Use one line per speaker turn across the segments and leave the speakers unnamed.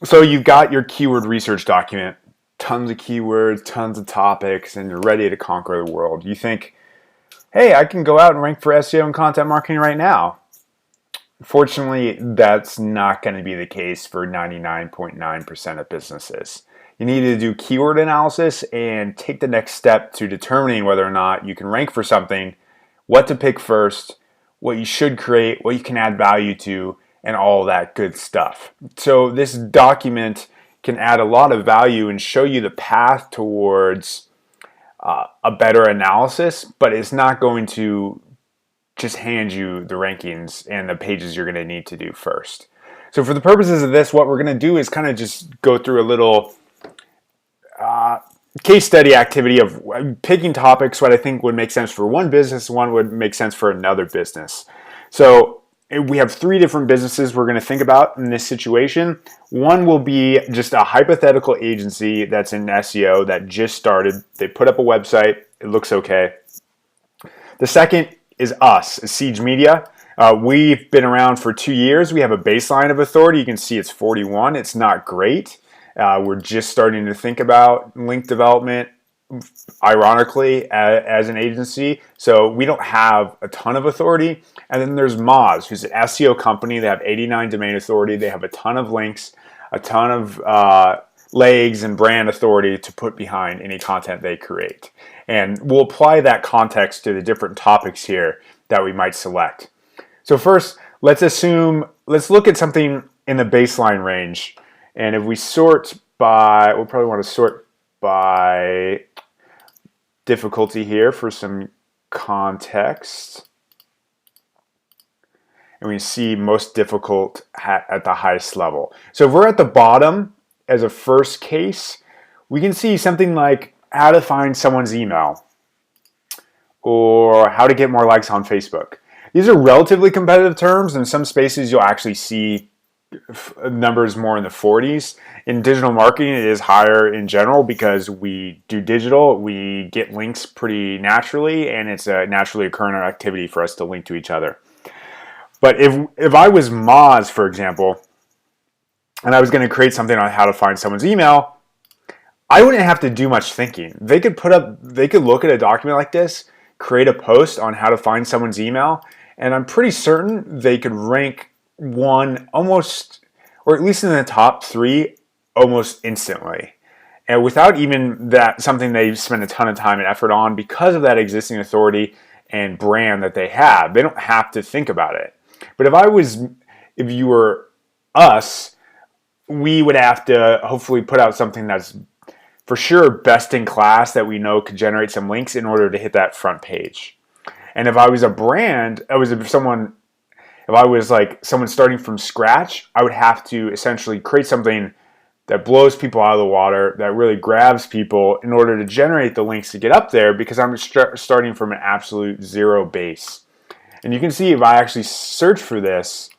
So you've got your keyword research document, tons of keywords, tons of topics, and you're ready to conquer the world. You think, hey, I can go out and rank for SEO and content marketing right now. Fortunately, that's not going to be the case for 99.9% of businesses. You need to do keyword analysis and take the next step to determining whether or not you can rank for something, what to pick first, what you should create, what you can add value to, and all that good stuff. So this document can add a lot of value and show you the path towards a better analysis, but it's not going to just hand you the rankings and the pages you're going to need to do first. So for the purposes of this, what we're going to do is kind of just go through a little case study activity of picking topics, what I think would make sense for one business, one would make sense for another business. So we have three different businesses we're going to think about in this situation. One will be just a hypothetical agency that's in SEO that just started. They put up a website. It looks okay. The second is us, Siege Media. We've been around for 2 years. We have a baseline of authority. You can see it's 41. It's not great. We're just starting to think about link development, ironically, as an agency. So we don't have a ton of authority. And then there's Moz, who's an SEO company. They have 89 domain authority. They have a ton of links, a ton of legs and brand authority to put behind any content they create. And we'll apply that context to the different topics here that we might select. So first, let's look at something in the baseline range. And if we sort by, we'll probably want to sort by difficulty here for some context. And we see most difficult at the highest level. So if we're at the bottom as a first case, we can see something like how to find someone's email or how to get more likes on Facebook. These are relatively competitive terms. In some spaces, you'll actually see numbers more in the 40s. In digital marketing, it is higher in general because we do digital, we get links pretty naturally, and it's a naturally occurring activity for us to link to each other. But if I was Moz, for example, and I was going to create something on how to find someone's email, I wouldn't have to do much thinking. They could look at a document like this, create a post on how to find someone's email, and I'm pretty certain they could rank one almost, or at least in the top 3, almost instantly. And without even that, something they've spent a ton of time and effort on because of that existing authority and brand that they have. They don't have to think about it. But if you were us, we would have to hopefully put out something that's for sure best in class that we know could generate some links in order to hit that front page. And if I was a brand, if I was like someone starting from scratch, I would have to essentially create something that blows people out of the water, that really grabs people in order to generate the links to get up there because I'm starting from an absolute zero base. And you can see if I actually search for this,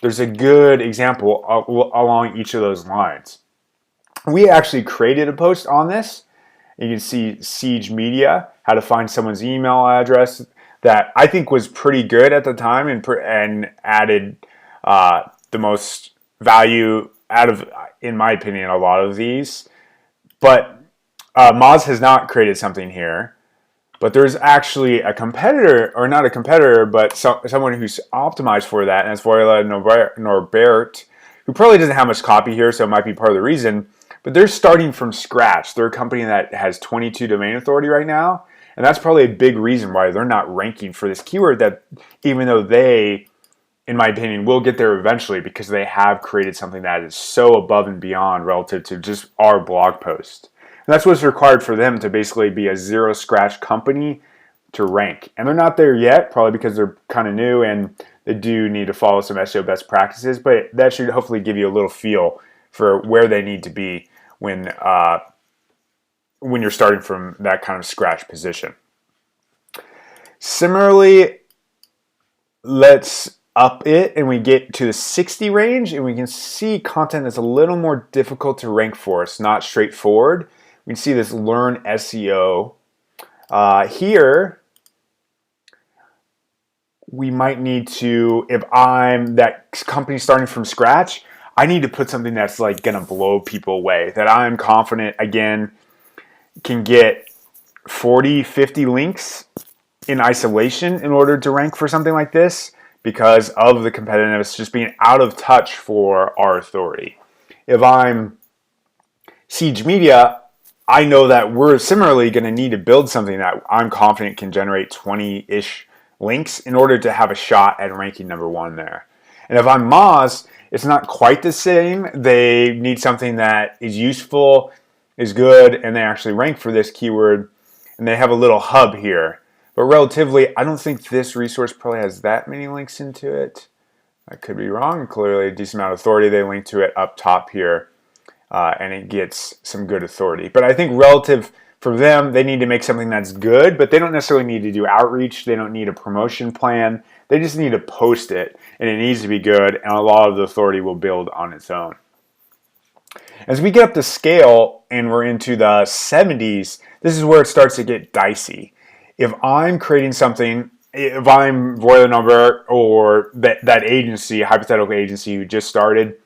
there's a good example along each of those lines. We actually created a post on this. You can see Siege Media, how to find someone's email address, that I think was pretty good at the time and added the most value out of, in my opinion, a lot of these. But Moz has not created something here. But there's actually a competitor, or not a competitor, but someone who's optimized for that, and that's Voila Norbert, who probably doesn't have much copy here, so it might be part of the reason. But they're starting from scratch. They're a company that has 22 domain authority right now. And that's probably a big reason why they're not ranking for this keyword, that even though they, in my opinion, will get there eventually because they have created something that is so above and beyond relative to just our blog post. And that's what's required for them to basically be a zero scratch company to rank. And they're not there yet, probably because they're kind of new and they do need to follow some SEO best practices, but that should hopefully give you a little feel for where they need to be when you're starting from that kind of scratch position. Similarly, let's up it and we get to the 60 range and we can see content that's a little more difficult to rank for. It's not straightforward. We can see this learn SEO. Here, we might need to, if I'm that company starting from scratch, I need to put something that's like going to blow people away, that I'm confident, again, can get 40, 50 links in isolation in order to rank for something like this because of the competitiveness just being out of touch for our authority. If I'm Siege Media, I know that we're similarly going to need to build something that I'm confident can generate 20-ish links in order to have a shot at ranking number one there. And if I'm Moz, it's not quite the same. They need something that is useful, is good, and they actually rank for this keyword. And they have a little hub here. But relatively, I don't think this resource probably has that many links into it. I could be wrong. Clearly, a decent amount of authority. They link to it up top here, and it gets some good authority. But I think relative for them, they need to make something that's good, but they don't necessarily need to do outreach. They don't need a promotion plan. They just need to post it, and it needs to be good, and a lot of the authority will build on its own. As we get up to scale and we're into the 70s, this is where it starts to get dicey. If I'm creating something, if I'm Royal Number or that agency, hypothetical agency who just started,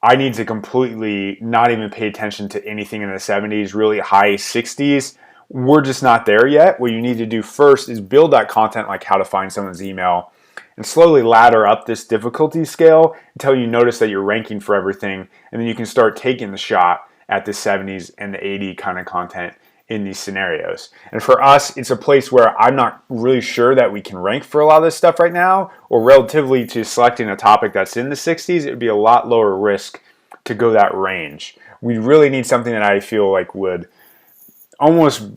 I need to completely not even pay attention to anything in the 70s, really high 60s. We're just not there yet. What you need to do first is build that content, like how to find someone's email, and slowly ladder up this difficulty scale until you notice that you're ranking for everything, and then you can start taking the shot at the 70s and the 80 kind of content in these scenarios. And for us, it's a place where I'm not really sure that we can rank for a lot of this stuff right now, or relatively to selecting a topic that's in the 60s, it would be a lot lower risk to go that range. We really need something that I feel like would almost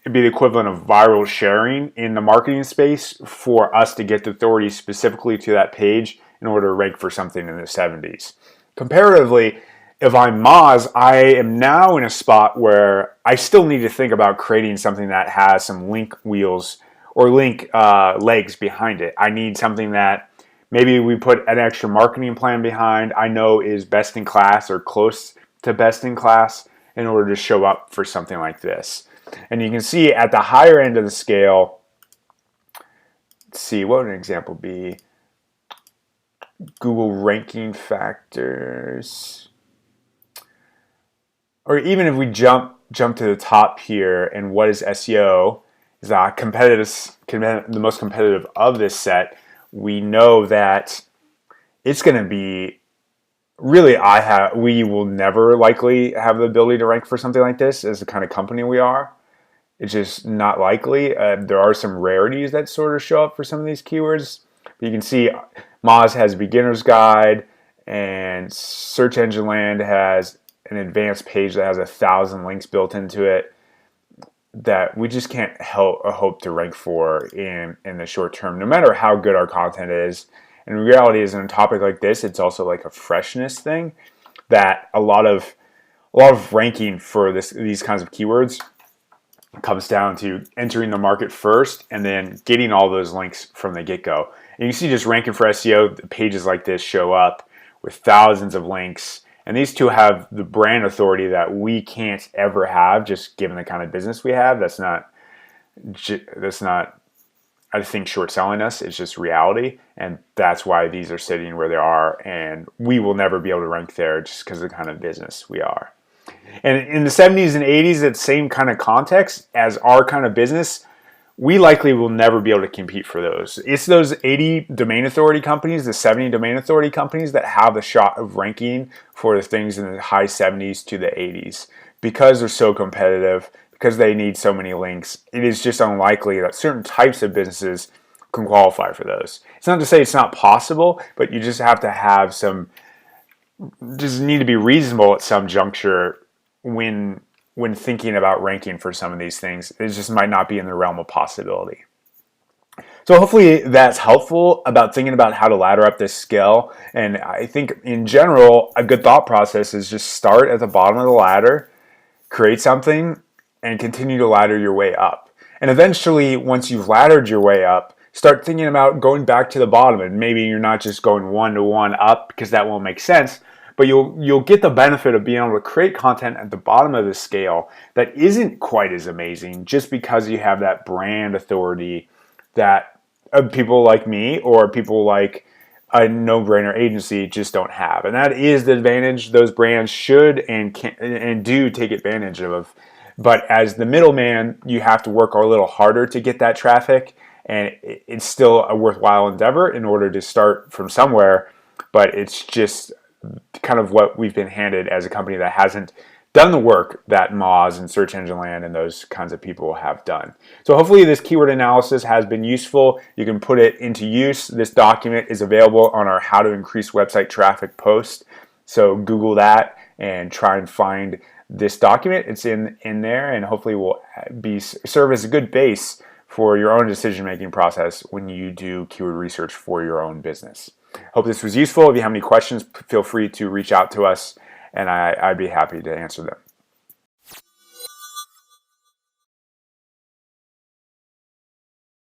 be the equivalent of viral sharing in the marketing space for us to get the authority specifically to that page in order to rank for something in the 70s. Comparatively, if I'm Moz, I am now in a spot where I still need to think about creating something that has some link wheels or link legs behind it. I need something that maybe we put an extra marketing plan behind, I know is best in class or close to best in class in order to show up for something like this. And you can see at the higher end of the scale, let's see, what would an example be? Google ranking factors. Or even if we jump to the top here, and what is SEO? Is the most competitive of this set. We know that it's going to be really, we will never likely have the ability to rank for something like this as the kind of company we are. It's just not likely. There are some rarities that sort of show up for some of these keywords. But you can see Moz has beginner's guide, and Search Engine Land has an advanced page that has 1,000 links built into it that we just can't hope to rank for in the short term, no matter how good our content is. And the reality is, in a topic like this, it's also like a freshness thing that a lot of ranking for these kinds of keywords comes down to entering the market first and then getting all those links from the get-go. And you see just ranking for SEO, pages like this show up with thousands of links. And these two have the brand authority that we can't ever have, just given the kind of business we have. That's not, I think, short selling us. It's just reality. And that's why these are sitting where they are. And we will never be able to rank there just because of the kind of business we are. And in the 70s and 80s, that same kind of context as our kind of business, we likely will never be able to compete for those. It's those 80 domain authority companies, the 70 domain authority companies that have the shot of ranking for the things in the high 70s to the 80s. Because they're so competitive, because they need so many links, it is just unlikely that certain types of businesses can qualify for those. It's not to say it's not possible, but you just have to have just need to be reasonable at some juncture when thinking about ranking for some of these things. It just might not be in the realm of possibility. So hopefully that's helpful about thinking about how to ladder up this scale. And I think in general, a good thought process is just start at the bottom of the ladder, create something, and continue to ladder your way up. And eventually, once you've laddered your way up, start thinking about going back to the bottom. And maybe you're not just going one-to-one up, because that won't make sense. But you'll get the benefit of being able to create content at the bottom of the scale that isn't quite as amazing, just because you have that brand authority that people like me or people like a no-brainer agency just don't have. And that is the advantage those brands should and can and do take advantage of. But as the middleman, you have to work a little harder to get that traffic, and it's still a worthwhile endeavor in order to start from somewhere. But it's just kind of what we've been handed as a company that hasn't done the work that Moz and Search Engine Land and those kinds of people have done. So hopefully this keyword analysis has been useful. You can put it into use. This document is available on our How to Increase Website Traffic post. So Google that and try and find this document. It's in there, and hopefully will serve as a good base for your own decision-making process when you do keyword research for your own business. Hope this was useful. If you have any questions, feel free to reach out to us, and I'd be happy to answer them.